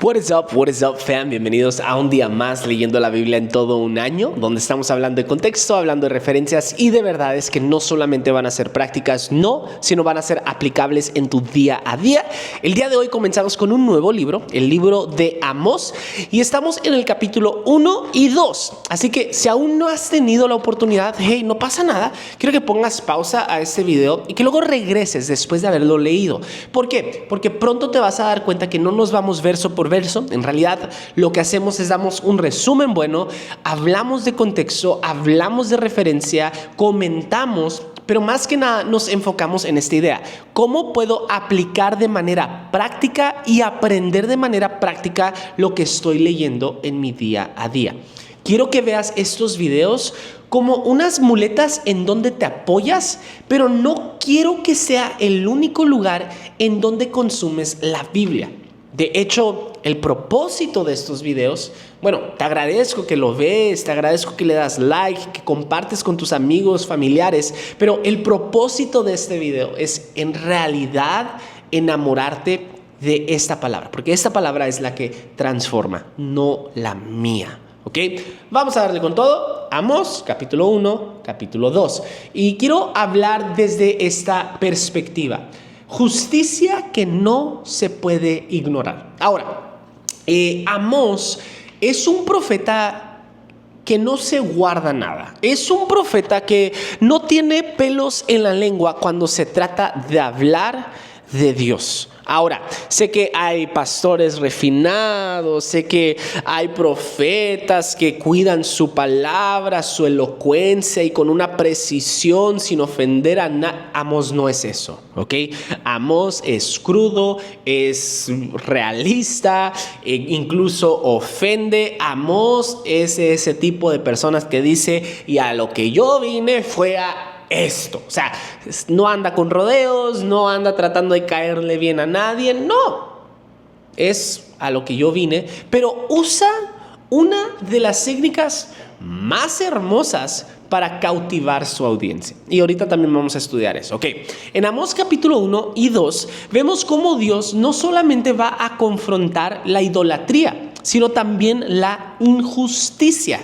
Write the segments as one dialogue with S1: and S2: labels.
S1: What is up, fam? Bienvenidos a un día más leyendo la Biblia en todo un año, donde estamos hablando de contexto, hablando de referencias y de verdades que no solamente van a ser prácticas, sino van a ser aplicables en tu día a día. El día de hoy comenzamos con un nuevo libro, el libro de Amós, y estamos en el capítulo 1 y 2. Así que si aún no has tenido la oportunidad, hey, no pasa nada, quiero que pongas pausa a este video y que luego regreses después de haberlo leído. ¿Por qué? Porque pronto te vas a dar cuenta que no nos vamos verso por verso. En realidad lo que hacemos es damos un resumen bueno, hablamos de contexto, hablamos de referencia, comentamos, pero más que nada nos enfocamos en esta idea: ¿cómo puedo aplicar de manera práctica y aprender de manera práctica lo que estoy leyendo en mi día a día? Quiero que veas estos videos como unas muletas en donde te apoyas, pero no quiero que sea el único lugar en donde consumes la Biblia. De hecho, el propósito de estos videos, te agradezco que lo ves, te agradezco que le das like, que compartes con tus amigos, familiares, pero el propósito de este video es en realidad enamorarte de esta palabra, porque esta palabra es la que transforma, no la mía. ¿Ok? Vamos a darle con todo. Amós, capítulo 1, capítulo 2. Y quiero hablar desde esta perspectiva. Justicia que no se puede ignorar. Ahora, Amós es un profeta que no se guarda nada. Es un profeta que no tiene pelos en la lengua cuando se trata de hablar de Dios. Ahora, sé que hay pastores refinados, sé que hay profetas que cuidan su palabra, su elocuencia y con una precisión sin ofender a nadie. Amós no es eso, ¿ok? Amós es crudo, es realista, incluso ofende. Amós es ese tipo de personas que dice: y a lo que yo vine fue a esto. O sea, no anda con rodeos, no anda tratando de caerle bien a nadie, no. Es a lo que yo vine, pero usa una de las técnicas más hermosas para cautivar su audiencia. Y ahorita también vamos a estudiar eso. Ok, en Amós capítulo 1 y 2 vemos cómo Dios no solamente va a confrontar la idolatría, sino también la injusticia.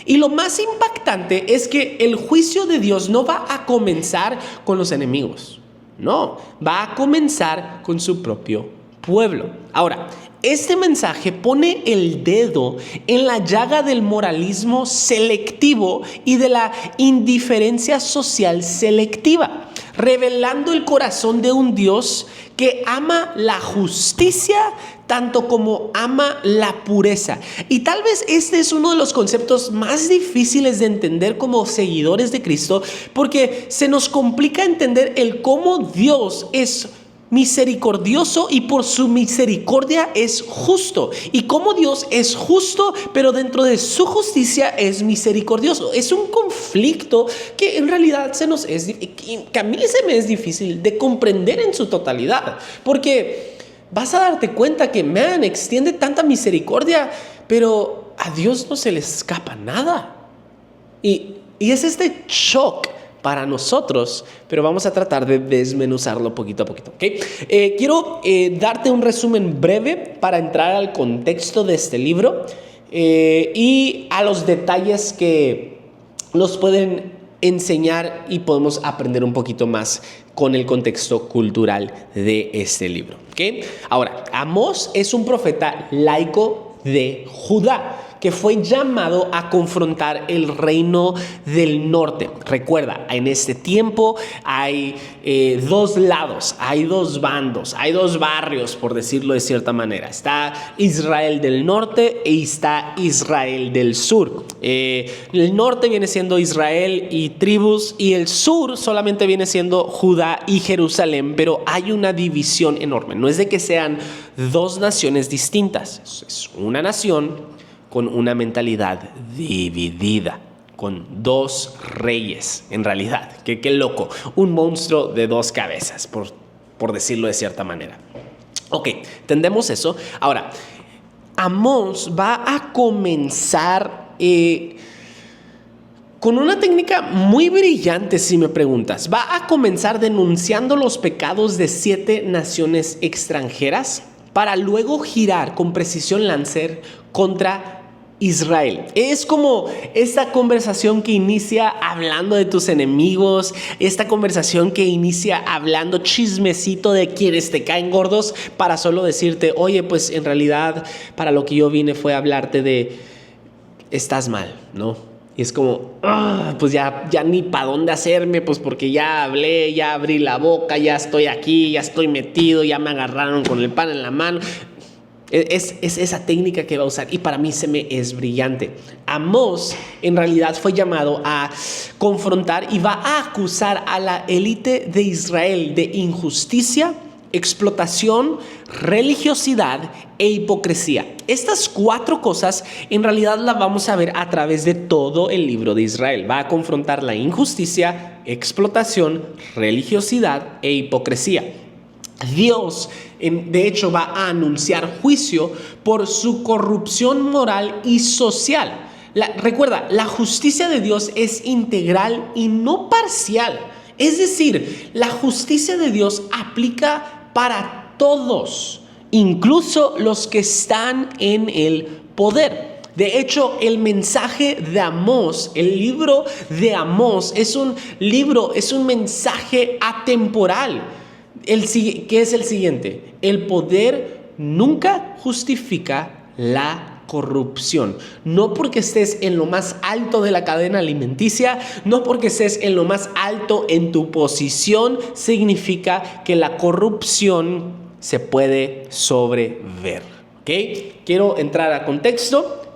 S1: Y lo más impactante es que el juicio de Dios no va a comenzar con los enemigos, no, va a comenzar con su propio pueblo. Ahora, este mensaje pone el dedo en la llaga del moralismo selectivo y de la indiferencia social selectiva, revelando el corazón de un Dios que ama la justicia tanto como ama la pureza. Y tal vez este es uno de los conceptos más difíciles de entender como seguidores de Cristo, porque se nos complica entender el cómo Dios es misericordioso y por su misericordia es justo, y cómo Dios es justo pero dentro de su justicia es misericordioso. Es un conflicto que en realidad que a mí se me es difícil de comprender en su totalidad, porque vas a darte cuenta que extiende tanta misericordia, pero a Dios no se le escapa nada, y es este shock para nosotros, pero vamos a tratar de desmenuzarlo poquito a poquito, ¿okay? Quiero darte un resumen breve para entrar al contexto de este libro y a los detalles que nos pueden enseñar y podemos aprender un poquito más con el contexto cultural de este libro, ¿okay? Ahora, Amós es un profeta laico de Judá que fue llamado a confrontar el reino del norte. Recuerda, en este tiempo hay dos lados, hay dos bandos, hay dos barrios, por decirlo de cierta manera. Está Israel del norte y está Israel del sur. El norte viene siendo Israel y tribus, y el sur solamente viene siendo Judá y Jerusalén, pero hay una división enorme. No es de que sean dos naciones distintas, es una nación con una mentalidad dividida, con dos reyes, en realidad. Qué loco, un monstruo de dos cabezas, por decirlo de cierta manera. Ok, entendemos eso. Ahora, Amós va a comenzar con una técnica muy brillante, si me preguntas. Va a comenzar denunciando los pecados de 7 naciones extranjeras para luego girar con precisión láser contra Israel. Es como esta conversación que inicia hablando de tus enemigos, esta conversación que inicia hablando chismecito de quienes te caen gordos, para solo decirte, oye, pues en realidad para lo que yo vine fue a hablarte de estás mal, ¿no? Y es como, pues ya ni para dónde hacerme, pues porque ya hablé, ya abrí la boca, ya estoy aquí, ya estoy metido, ya me agarraron con el pan en la mano. Es esa técnica que va a usar, y para mí se me es brillante. Amós en realidad fue llamado a confrontar y va a acusar a la élite de Israel de injusticia, explotación, religiosidad e hipocresía. Estas 4 cosas en realidad las vamos a ver a través de todo el libro de Israel. Va a confrontar la injusticia, explotación, religiosidad e hipocresía. Dios, de hecho, va a anunciar juicio por su corrupción moral y social. Recuerda, la justicia de Dios es integral y no parcial. Es decir, la justicia de Dios aplica para todos, incluso los que están en el poder. De hecho, el mensaje de Amós, el libro de Amós, es un mensaje atemporal. ¿Qué es el siguiente? El poder nunca justifica la corrupción. No porque estés en lo más alto de la cadena alimenticia, no porque estés en lo más alto en tu posición, significa que la corrupción se puede sobrever. ¿Ok? Quiero entrar a contexto.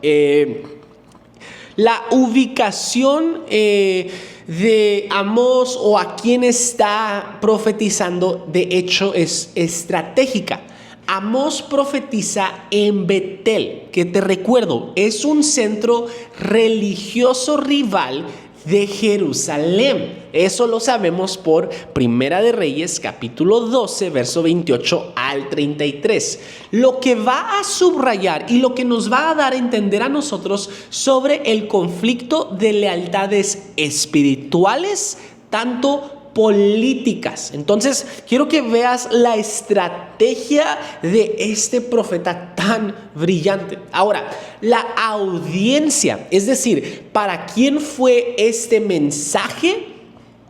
S1: La ubicación de Amós o a quien está profetizando, de hecho, es estratégica. Amós profetiza en Betel, que te recuerdo, es un centro religioso rival de Jerusalén. Eso lo sabemos por Primera de Reyes, capítulo 12, verso 28 al 33. Lo que va a subrayar y lo que nos va a dar a entender a nosotros sobre el conflicto de lealtades espirituales, tanto políticas. Entonces, quiero que veas la estrategia de este profeta tan brillante. Ahora, la audiencia, es decir, ¿para quién fue este mensaje?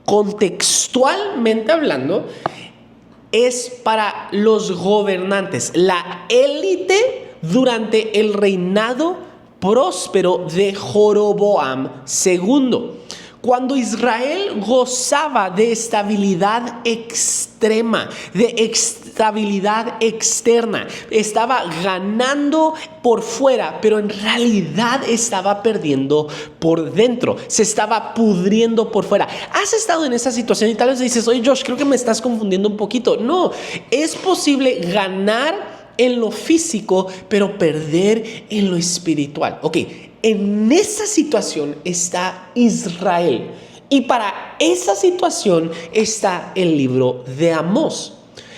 S1: Contextualmente hablando, es para los gobernantes, la élite durante el reinado próspero de Jeroboam II. Cuando Israel gozaba de estabilidad extrema, de estabilidad externa, estaba ganando por fuera, pero en realidad estaba perdiendo por dentro, se estaba pudriendo por fuera. ¿Has estado en esa situación y tal vez dices, oye Josh, creo que me estás confundiendo un poquito? No, es posible ganar en lo físico, pero perder en lo espiritual. Ok. En esa situación está Israel, y para esa situación está el libro de Amós.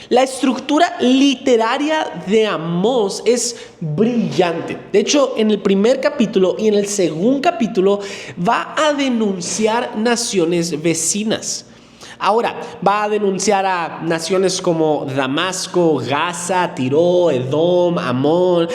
S1: La estructura literaria de Amós es brillante. De hecho, en el primer capítulo y en el segundo capítulo va a denunciar naciones vecinas. Ahora, va a denunciar a naciones como Damasco, Gaza, Tiro, Edom, Amón,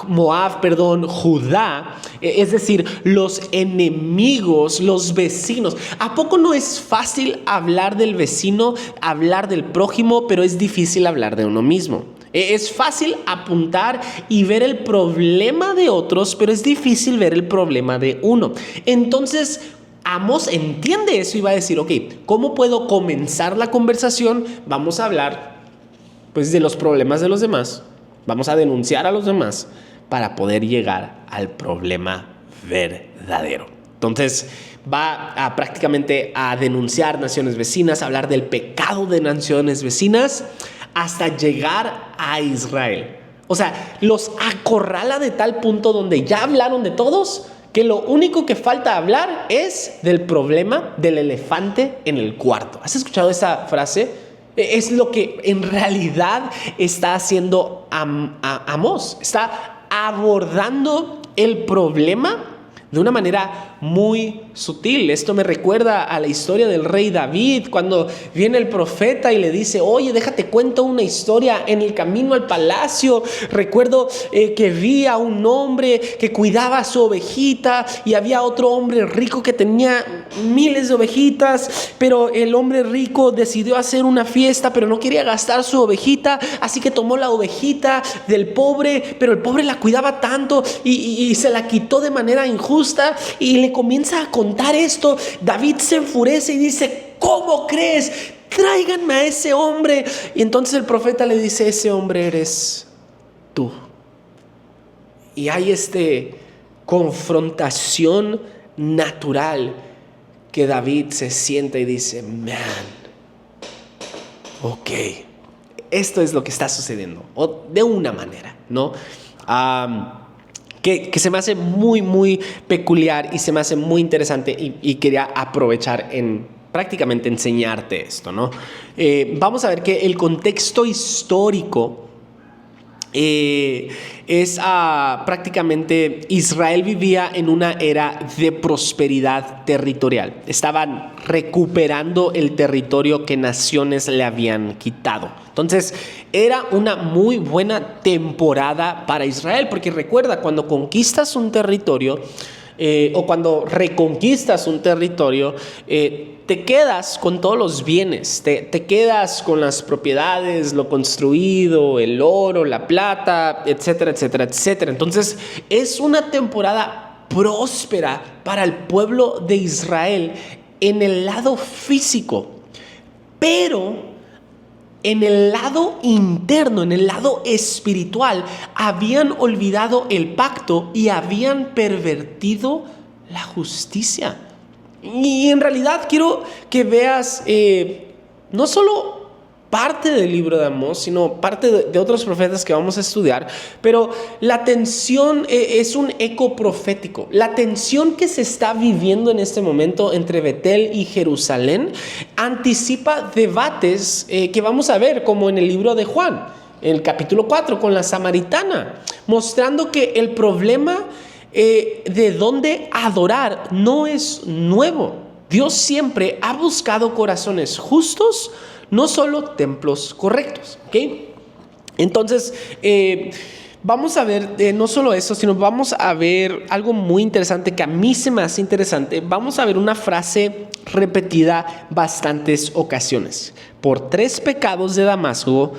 S1: Moab, Judá. Es decir, los enemigos, los vecinos. ¿A poco no es fácil hablar del vecino, hablar del prójimo, pero es difícil hablar de uno mismo? Es fácil apuntar y ver el problema de otros, pero es difícil ver el problema de uno. Entonces, Amós entiende eso y va a decir, ok, ¿cómo puedo comenzar la conversación? Vamos a hablar, pues, de los problemas de los demás. Vamos a denunciar a los demás para poder llegar al problema verdadero. Entonces, va a prácticamente a denunciar naciones vecinas, a hablar del pecado de naciones vecinas, hasta llegar a Israel. O sea, los acorrala de tal punto donde ya hablaron de todos, que lo único que falta hablar es del problema del elefante en el cuarto. ¿Has escuchado esa frase? Es lo que en realidad está haciendo Amós. Está abordando el problema de una manera muy sutil. Esto me recuerda a la historia del rey David, cuando viene el profeta y le dice: oye, déjate cuento una historia. En el camino al palacio recuerdo que vi a un hombre que cuidaba a su ovejita, y había otro hombre rico que tenía miles de ovejitas, pero el hombre rico decidió hacer una fiesta, pero no quería gastar su ovejita, así que tomó la ovejita del pobre, pero el pobre la cuidaba tanto y se la quitó de manera injusta, y le comienza a contar esto. David se enfurece y dice: ¿cómo crees? Tráiganme a ese hombre. Y entonces el profeta le dice: ese hombre eres tú. Y hay confrontación natural que David se sienta y dice: man, ok, esto es lo que está sucediendo, o de una manera, ¿no? Que se me hace muy, muy peculiar y se me hace muy interesante, y quería aprovechar en prácticamente enseñarte esto, ¿no? Vamos a ver que el contexto histórico es prácticamente Israel vivía en una era de prosperidad territorial. Estaban recuperando el territorio que naciones le habían quitado. Entonces era una muy buena temporada para Israel, porque recuerda, cuando conquistas un territorio o cuando reconquistas un territorio, te quedas con todos los bienes, te quedas con las propiedades, lo construido, el oro, la plata, etcétera, etcétera, etcétera. Entonces es una temporada próspera para el pueblo de Israel en el lado físico, pero en el lado interno, en el lado espiritual, habían olvidado el pacto y habían pervertido la justicia. Y en realidad quiero que veas no solo parte del libro de Amós, sino parte de otros profetas que vamos a estudiar, pero la tensión es un eco profético. La tensión que se está viviendo en este momento entre Betel y Jerusalén anticipa debates que vamos a ver, como en el libro de Juan, en el capítulo 4, con la samaritana, mostrando que el problema de dónde adorar no es nuevo. Dios siempre ha buscado corazones justos, no solo templos correctos, ¿ok? Entonces, vamos a ver no solo eso, sino vamos a ver algo muy interesante que a mí se me hace interesante. Vamos a ver una frase repetida bastantes ocasiones: por 3 pecados de Damasco,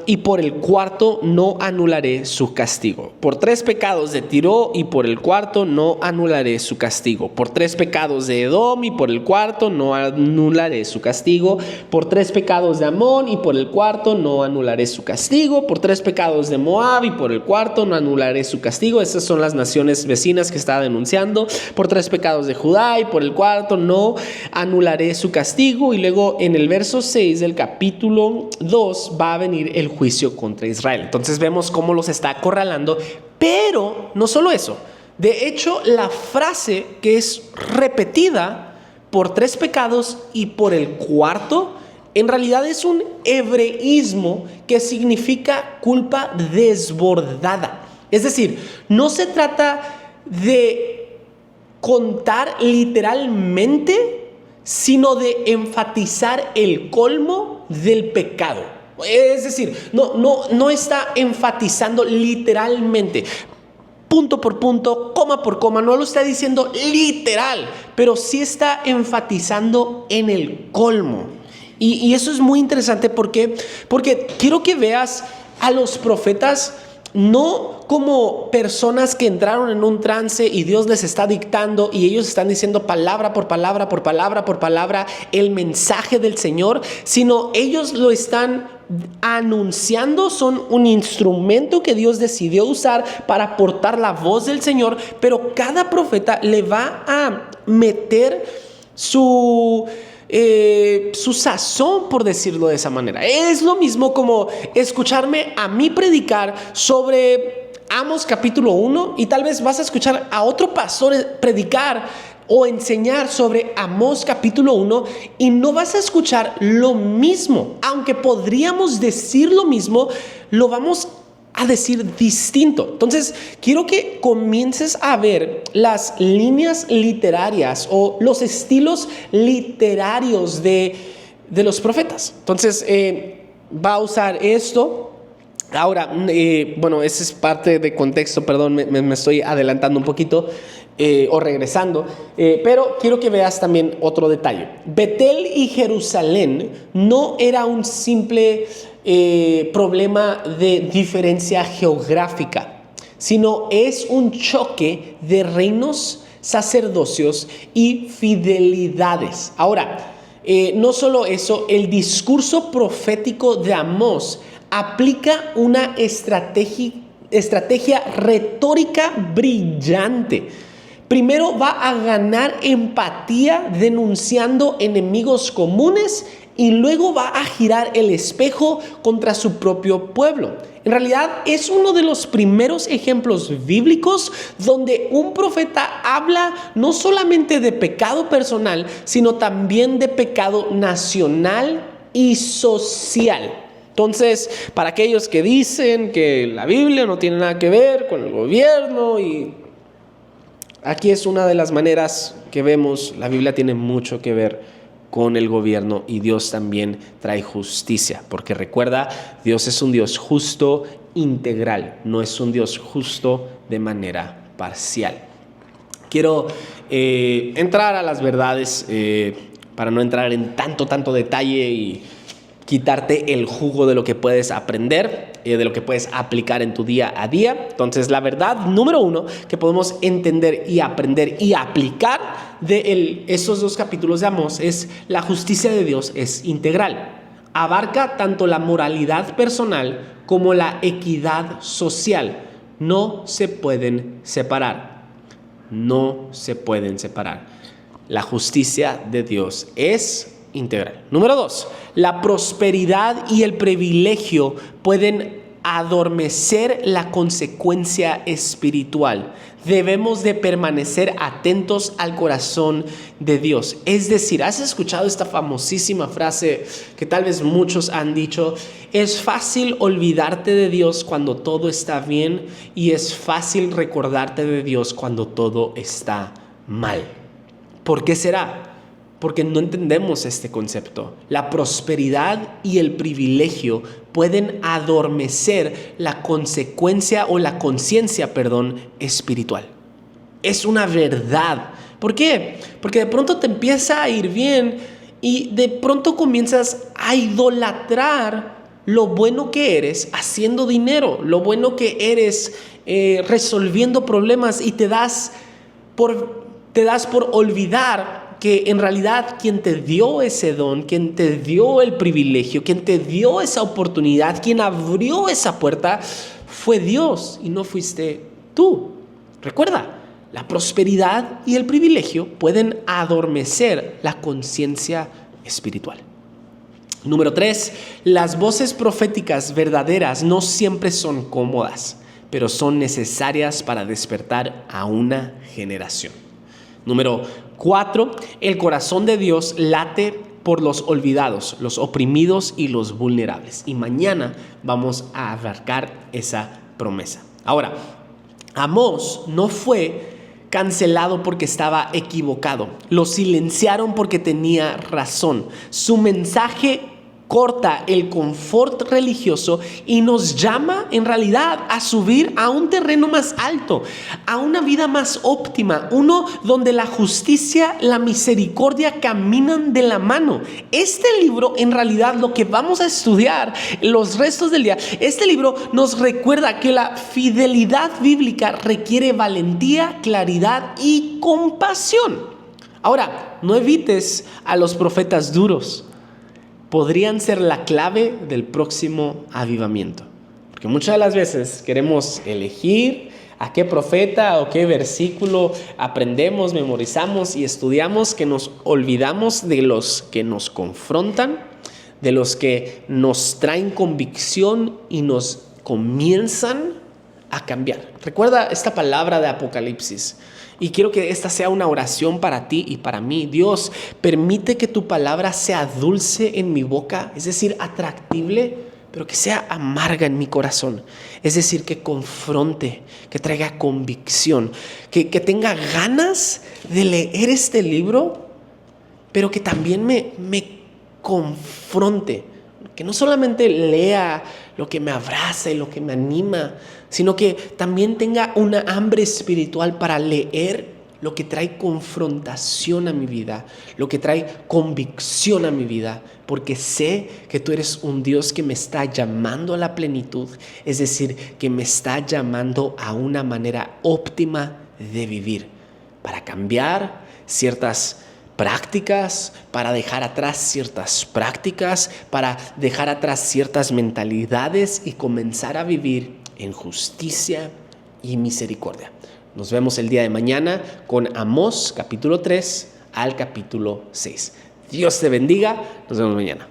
S1: y por el cuarto no anularé su castigo. Por 3 pecados de Tiro, y por el cuarto no anularé su castigo. Por 3 pecados de Edom, y por el cuarto no anularé su castigo. Por 3 pecados de Amón, y por el cuarto no anularé su castigo. Por 3 pecados de Moab, y por el cuarto no anularé su castigo. Esas son las naciones vecinas que está denunciando. Por 3 pecados de Judá, y por el cuarto no anularé su castigo. Y luego en el verso 6 del capítulo 2 va a venir el juicio contra Israel. Entonces vemos cómo los está acorralando, pero no solo eso. De hecho, la frase que es repetida, por 3 pecados y por el cuarto, en realidad es un hebreísmo que significa culpa desbordada. Es decir, no se trata de contar literalmente, sino de enfatizar el colmo del pecado. Es decir, no está enfatizando literalmente, punto por punto, coma por coma, no lo está diciendo literal, pero sí está enfatizando en el colmo. Y eso es muy interesante porque quiero que veas a los profetas no como personas que entraron en un trance y Dios les está dictando y ellos están diciendo palabra por palabra, por palabra por palabra el mensaje del Señor, sino ellos lo están anunciando, son un instrumento que Dios decidió usar para portar la voz del Señor, pero cada profeta le va a meter su sazón, por decirlo de esa manera. Es lo mismo como escucharme a mí predicar sobre Amós capítulo 1 y tal vez vas a escuchar a otro pastor predicar o enseñar sobre Amós capítulo 1 y no vas a escuchar lo mismo. Aunque podríamos decir lo mismo, lo vamos a decir distinto. Entonces, quiero que comiences a ver las líneas literarias o los estilos literarios de los profetas. Entonces, va a usar esto. Ahora, bueno, esa es parte de contexto, perdón, me estoy adelantando un poquito o regresando, pero quiero que veas también otro detalle. Betel y Jerusalén no era un simple problema de diferencia geográfica, sino es un choque de reinos, sacerdocios y fidelidades. Ahora, no solo eso, el discurso profético de Amós aplica una estrategia retórica brillante. Primero va a ganar empatía denunciando enemigos comunes y luego va a girar el espejo contra su propio pueblo. En realidad es uno de los primeros ejemplos bíblicos donde un profeta habla no solamente de pecado personal, sino también de pecado nacional y social. Entonces, para aquellos que dicen que la Biblia no tiene nada que ver con el gobierno, y aquí es una de las maneras que vemos, la Biblia tiene mucho que ver con el gobierno y Dios también trae justicia, porque recuerda, Dios es un Dios justo, integral, no es un Dios justo de manera parcial. Quiero entrar a las verdades para no entrar en tanto detalle y quitarte el jugo de lo que puedes aprender, de lo que puedes aplicar en tu día a día. Entonces, la verdad número 1 que podemos entender y aprender y aplicar de esos 2 capítulos de Amós es: la justicia de Dios es integral. Abarca tanto la moralidad personal como la equidad social. No se pueden separar. No se pueden separar. La justicia de Dios es integral. Número 2, la prosperidad y el privilegio pueden adormecer la consecuencia espiritual. Debemos de permanecer atentos al corazón de Dios. Es decir, ¿has escuchado esta famosísima frase que tal vez muchos han dicho? Es fácil olvidarte de Dios cuando todo está bien y es fácil recordarte de Dios cuando todo está mal. ¿Por qué será? Porque no entendemos este concepto. La prosperidad y el privilegio pueden adormecer la consecuencia o la conciencia, espiritual. Es una verdad. ¿Por qué? Porque de pronto te empieza a ir bien y de pronto comienzas a idolatrar lo bueno que eres haciendo dinero, lo bueno que eres resolviendo problemas, y te das por olvidar que en realidad quien te dio ese don, quien te dio el privilegio, quien te dio esa oportunidad, quien abrió esa puerta, fue Dios y no fuiste tú. Recuerda, la prosperidad y el privilegio pueden adormecer la conciencia espiritual. Número 3, las voces proféticas verdaderas no siempre son cómodas, pero son necesarias para despertar a una generación. Número 4, el corazón de Dios late por los olvidados, los oprimidos y los vulnerables. Y mañana vamos a abarcar esa promesa. Ahora, Amós no fue cancelado porque estaba equivocado. Lo silenciaron porque tenía razón. Su mensaje corta el confort religioso y nos llama en realidad a subir a un terreno más alto, a una vida más óptima, uno donde la justicia, la misericordia caminan de la mano. Este libro, en realidad, lo que vamos a estudiar los restos del día, este libro nos recuerda que la fidelidad bíblica requiere valentía, claridad y compasión. Ahora, no evites a los profetas duros. Podrían ser la clave del próximo avivamiento. Porque muchas de las veces queremos elegir a qué profeta o qué versículo aprendemos, memorizamos y estudiamos, que nos olvidamos de los que nos confrontan, de los que nos traen convicción y nos comienzan a cambiar. Recuerda esta palabra de Apocalipsis. Y quiero que esta sea una oración para ti y para mí. Dios, permite que tu palabra sea dulce en mi boca, es decir, atractible pero que sea amarga en mi corazón. Es decir, que confronte, que traiga convicción, que tenga ganas de leer este libro, pero que también me confronte. Que no solamente lea lo que me abraza y lo que me anima, sino que también tenga una hambre espiritual para leer lo que trae confrontación a mi vida, lo que trae convicción a mi vida, porque sé que tú eres un Dios que me está llamando a la plenitud, es decir, que me está llamando a una manera óptima de vivir, para cambiar ciertas prácticas, para dejar atrás ciertas prácticas, para dejar atrás ciertas mentalidades y comenzar a vivir en justicia y misericordia. Nos vemos el día de mañana con Amós capítulo 3 al capítulo 6. Dios te bendiga. Nos vemos mañana.